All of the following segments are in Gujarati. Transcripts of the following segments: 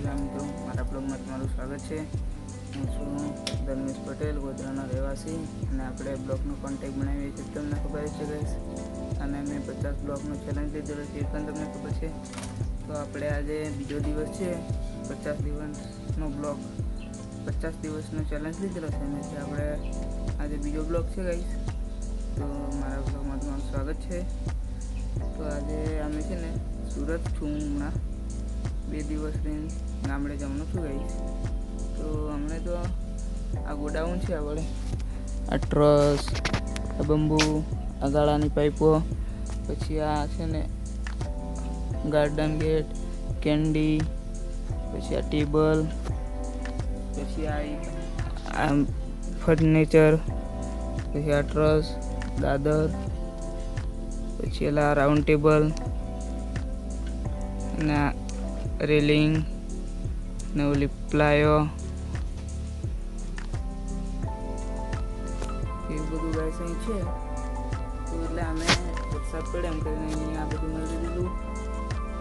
નમસ્કાર મિત્રો, મારા બ્લોગમાં તમારું સ્વાગત છે. હું છું ધર્મેશ પટેલ, ગોધરાના રહેવાસી, અને આપણે બ્લોગનો કોન્ટેક્ટ બનાવીએ છીએ તમને ખબર છે ગાઈસ. અને મેં 50 બ્લોગનો ચેલેન્જ લીધેલો છે એ પણ તમને ખબર છે. તો આપણે આજે બીજો દિવસ છે, 50 દિવસનો બ્લોગ, 50 દિવસનો ચેલેન્જ લીધેલો છે અને આપણે આજે બીજો બ્લોગ છે ગાઈસ. તો મારા બ્લોગમાં તમારું સ્વાગત છે. તો આજે અમે છે ને સુરત છું હમણાં 2 દિવસ રહીને ગામડે જવાનું છું ગાઈસ. તો હમણાં તો આ ગોડાઉન છે, આપણે આ ટ્રસ, આ બંબુ, આ ગાળાની પાઇપો, પછી આ છે ને ગાર્ડન ગેટ, કેન્ડી, પછી આ ટેબલ, પછી આ ફર્નિચર, પછી આ ટ્રસ, દાદર, પછી એલા રાઉન્ડ ટેબલ, અને રેલિંગ ને ઓલી પ્લાયો, એવું બધું ગાઈસ અહીં છે. તો એટલે અમે વરસાદ પડે એમ કરીને અહીંયા આ બધું મળી દીધું,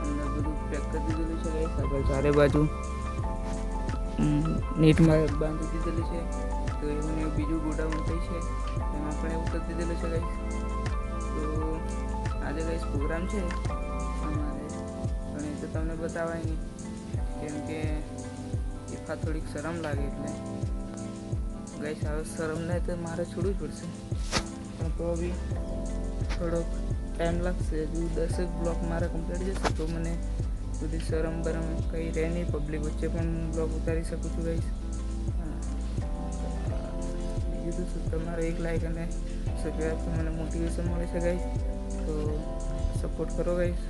અંદર બધું પેક કરી દીધેલું છે ગાઈસ. આગળ ચારે બાજુ નીટમાં બાંધી દીધેલું છે. તો એવું બીજું ગોડાઉન થઈ છે, એમાં પણ એવું કરી દીધેલું છે ગાઈસ. તો આજે ગાઈસ પ્રોગ્રામ છે અમારે, પણ એ તો તમને બતાવાય નહીં, કેમ કે એફા થોડીક શરમ લાગે. એટલે ગાઈસ હવે શરમ નહીં તો મારે છોડવું જ પડશે, પણ તો બી થોડોક ટાઈમ લાગશે. હજુ 10 બ્લોક મારે કમ્પ્લીટ જશે તો મને બધી શરમ બરમ કંઈ રહે નહીં. પબ્લિક વચ્ચે પણ હું બ્લોગ ઉતારી શકું છું ગાઈસ. બીજું તો શું, તમારે એક લાઈક અને સબસ્ક્રાઈબથી મને મોટિવેશન મળે છે ગાઈસ. તો સપોર્ટ કરો ગાઈસ.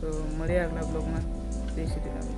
તો મળીએ આગલા બ્લોગમાં. જય શ્રી રામ.